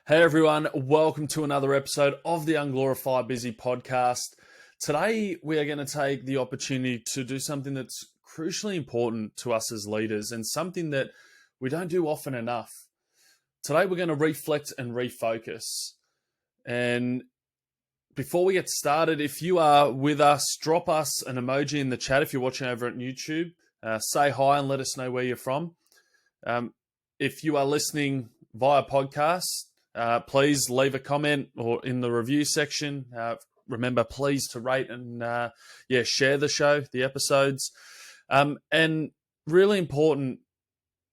Hey everyone, welcome to another episode of the Unglorified Busy podcast. Today we are going to take the opportunity to do something that's crucially important to us as leaders and something that we don't do often enough. Today we're going to reflect and refocus. And before we get started, if you are with us, drop us an emoji in the chat if you're watching over at YouTube. Say hi and let us know where you're from. If you are listening via podcast, please leave a comment or in the review section. Remember, please to rate and share the show, the episodes. And really important,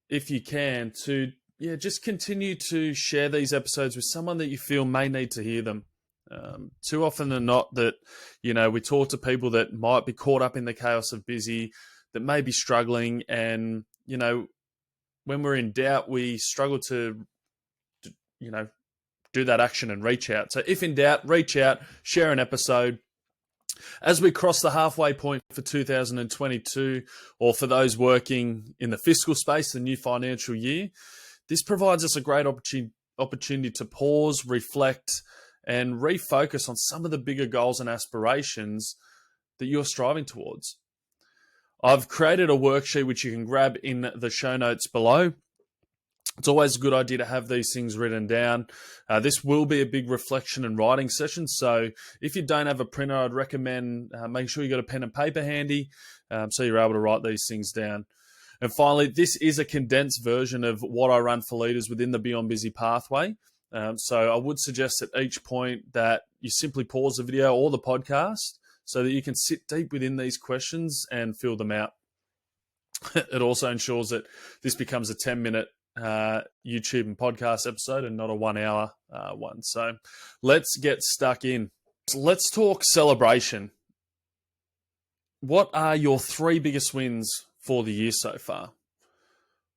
if you can, to just continue to share these episodes with someone that you feel may need to hear them. Too often than not that, we talk to people that might be caught up in the chaos of busy, that may be struggling. And, when we're in doubt, we struggle to do that action and reach out. So if in doubt, reach out, share an episode. As we cross the halfway point for 2022, or for those working in the fiscal space, the new financial year, this provides us a great opportunity to pause, reflect, and refocus on some of the bigger goals and aspirations that you're striving towards. I've created a worksheet which you can grab in the show notes below. It's always a good idea to have these things written down. This will be a big reflection and writing session. So if you don't have a printer, I'd recommend make sure you got a pen and paper handy so you're able to write these things down. And finally, this is a condensed version of what I run for leaders within the Beyond Busy pathway. So I would suggest at each point that you simply pause the video or the podcast so that you can sit deep within these questions and fill them out. It also ensures that this becomes a 10-minute YouTube and podcast episode and not a 1 hour one. So let's get stuck in. Let's talk celebration. What are your 3 biggest wins for the year so far?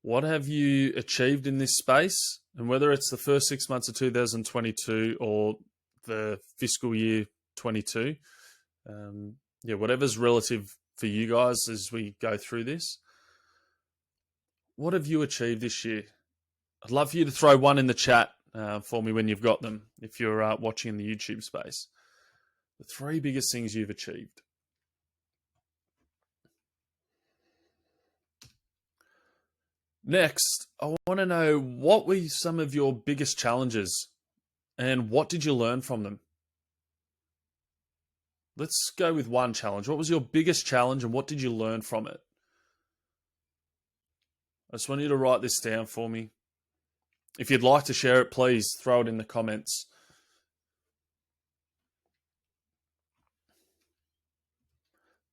What have you achieved in this space? And whether it's the first 6 months of 2022 or the fiscal year 22, whatever's relative for you guys as we go through this. What have you achieved this year? I'd love for you to throw one in the chat for me when you've got them, if you're watching in the YouTube space. The 3 biggest things you've achieved. Next, I want to know, what were some of your biggest challenges and what did you learn from them? Let's go with one challenge. What was your biggest challenge and what did you learn from it? I just want you to write this down for me. If you'd like to share it, please throw it in the comments.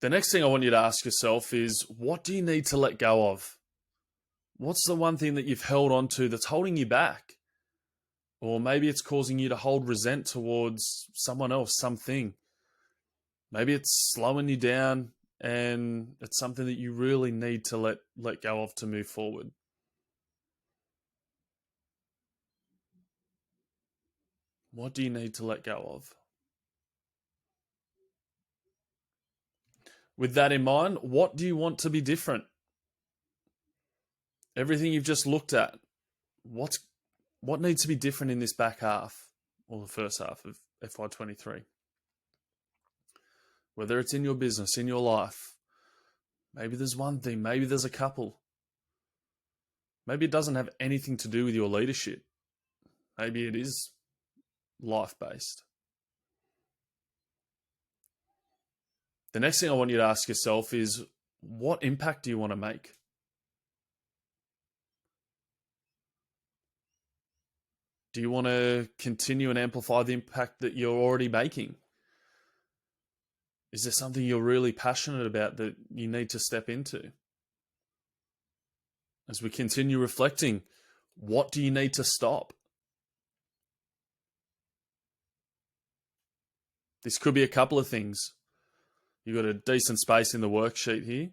The next thing I want you to ask yourself is, what do you need to let go of? What's the one thing that you've held on to that's holding you back? Or maybe it's causing you to hold resent towards someone else, something. Maybe it's slowing you down and it's something that you really need to let go of to move forward. What do you need to let go of? With that in mind, what do you want to be different? Everything you've just looked at, what needs to be different in this back half or the first half of FY23? Whether it's in your business, in your life, maybe there's one thing, maybe there's a couple. Maybe it doesn't have anything to do with your leadership. Maybe it is life-based. The next thing I want you to ask yourself is, what impact do you want to make? Do you want to continue and amplify the impact that you're already making? Is there something you're really passionate about that you need to step into? As we continue reflecting, what do you need to stop? This could be a couple of things. You've got a decent space in the worksheet here.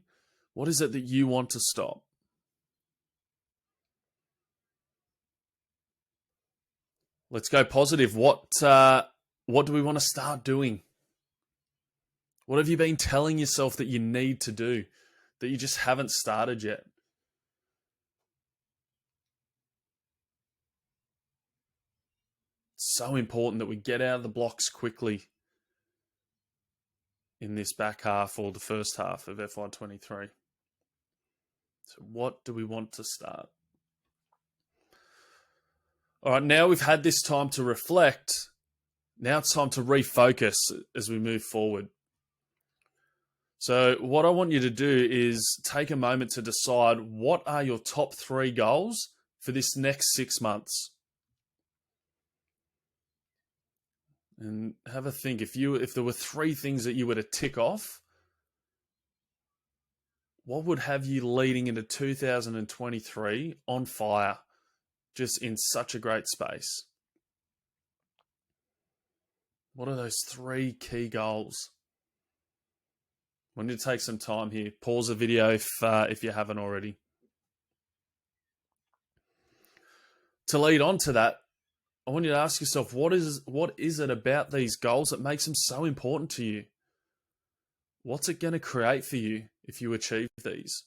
What is it that you want to stop? Let's go positive. What do we want to start doing? What have you been telling yourself that you need to do that you just haven't started yet? It's so important that we get out of the blocks quickly in this back half or the first half of FY23. So what do we want to start? All right, now we've had this time to reflect. Now it's time to refocus as we move forward. So what I want you to do is take a moment to decide what are your top 3 goals for this next 6 months. And have a think. If there were 3 things that you were to tick off, what would have you leading into 2023 on fire, just in such a great space? What are those 3 key goals? I want you to take some time here. Pause the video if you haven't already. To lead on to that, I want you to ask yourself, what is it about these goals that makes them so important to you? What's it going to create for you if you achieve these?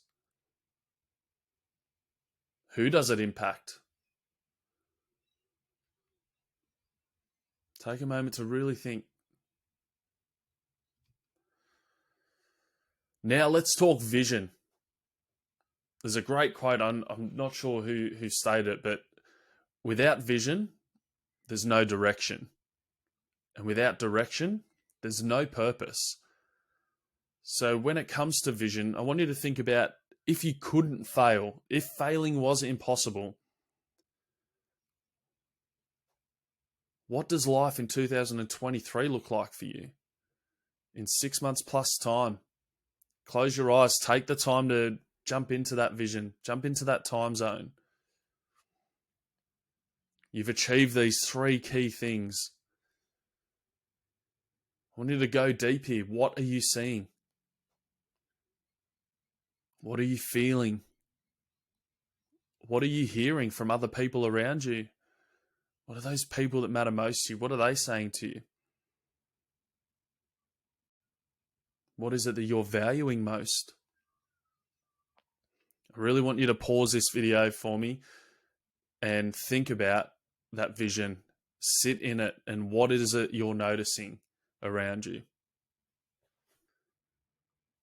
Who does it impact? Take a moment to really think. Now let's talk vision. There's a great quote, I'm not sure who stated it, but without vision, there's no direction. And without direction, there's no purpose. So when it comes to vision, I want you to think about if you couldn't fail, if failing was impossible, what does life in 2023 look like for you? In 6 months plus time, close your eyes, take the time to jump into that vision, jump into that time zone. You've achieved these 3 key things. I want you to go deep here. What are you seeing? What are you feeling? What are you hearing from other people around you? What are those people that matter most to you? What are they saying to you? What is it that you're valuing most? I really want you to pause this video for me and think about that vision. Sit in it, and what is it you're noticing around you?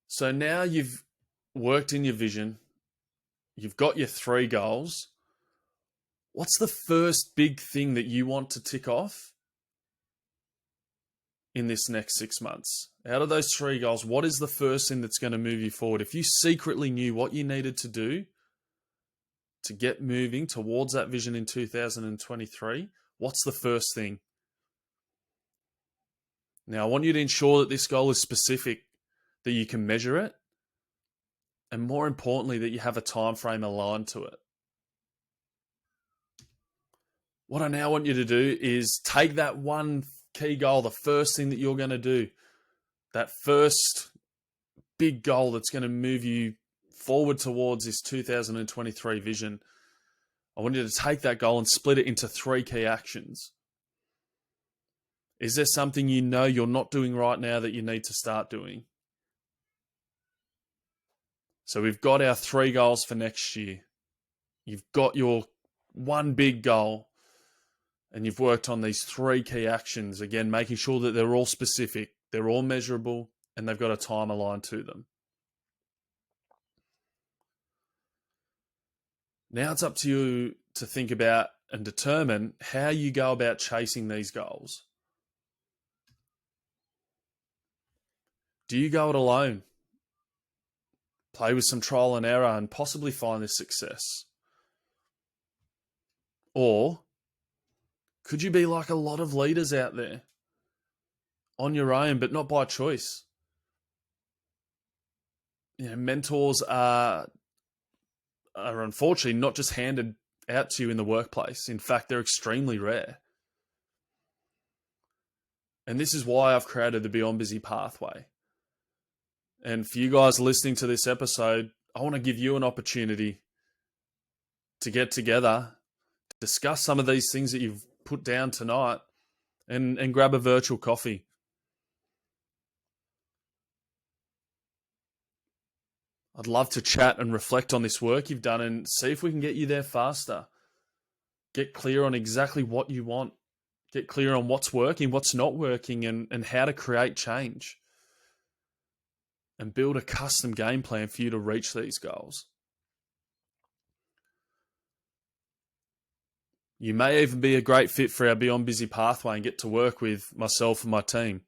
So now you've worked in your vision, you've got your 3 goals. What's the first big thing that you want to tick off in this next 6 months? Out of those 3 goals, what is the first thing that's going to move you forward? If you secretly knew what you needed to do to get moving towards that vision in 2023, what's the first thing? Now, I want you to ensure that this goal is specific, that you can measure it, and more importantly, that you have a time frame aligned to it. What I now want you to do is take that one key goal, the first thing that you're going to do, that first big goal that's going to move you forward towards this 2023 vision. I want you to take that goal and split it into 3 key actions. Is there something you know you're not doing right now that you need to start doing? So we've got our 3 goals for next year. You've got your one big goal, and you've worked on these 3 key actions. Again, making sure that they're all specific, they're all measurable, and they've got a time aligned to them. Now it's up to you to think about and determine how you go about chasing these goals. Do you go it alone? Play with some trial and error and possibly find this success? Or could you be like a lot of leaders out there, on your own, but not by choice? You know, mentors are unfortunately not just handed out to you in the workplace. In fact, they're extremely rare. And this is why I've created the Beyond Busy pathway. And for you guys listening to this episode, I want to give you an opportunity to get together, discuss some of these things that you've put down tonight, and grab a virtual coffee. I'd love to chat and reflect on this work you've done and see if we can get you there faster. Get clear on exactly what you want. Get clear on what's working, what's not working, and how to create change. And build a custom game plan for you to reach these goals. You may even be a great fit for our Beyond Busy pathway and get to work with myself and my team.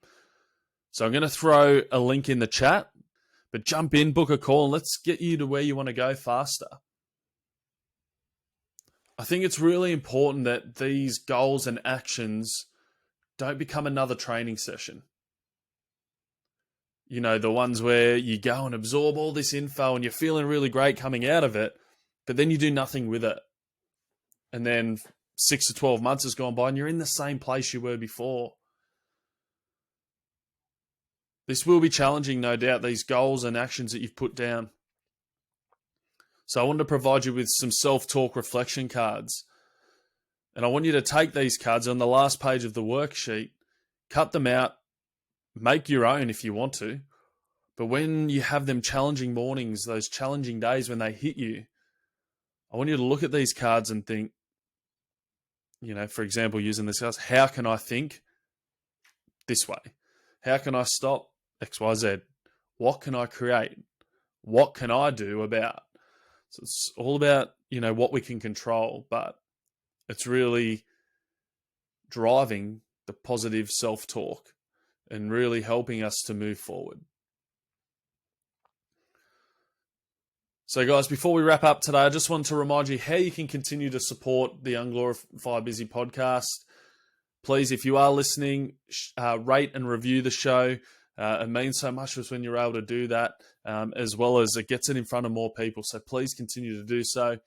So I'm going to throw a link in the chat, but jump in, book a call, and let's get you to where you want to go faster. I think it's really important that these goals and actions don't become another training session. You know, the ones where you go and absorb all this info and you're feeling really great coming out of it, but then you do nothing with it. And then 6 to 12 months has gone by and you're in the same place you were before. This will be challenging, no doubt, these goals and actions that you've put down. So I wanted to provide you with some self-talk reflection cards. And I want you to take these cards on the last page of the worksheet, cut them out, make your own if you want to. But when you have them challenging mornings, those challenging days when they hit you, I want you to look at these cards and think, you know, for example, using this cards, how can I think this way? How can I stop X, Y, Z? What can I create? What can I do about? So it's all about, you know, what we can control, but it's really driving the positive self-talk and really helping us to move forward. So guys, before we wrap up today, I just want to remind you how you can continue to support the Unglorify Busy podcast. Please, if you are listening, rate and review the show. It means so much when you're able to do that, as well as it gets it in front of more people. So please continue to do so.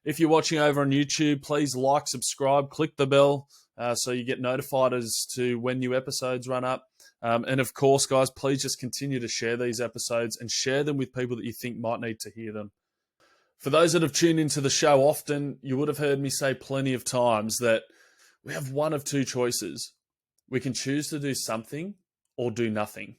If you're watching over on YouTube, please like, subscribe, click the bell so you get notified as to when new episodes run up. And of course, guys, please just continue to share these episodes and share them with people that you think might need to hear them. For those that have tuned into the show often, you would have heard me say plenty of times that we have one of two choices. We can choose to do something or do nothing.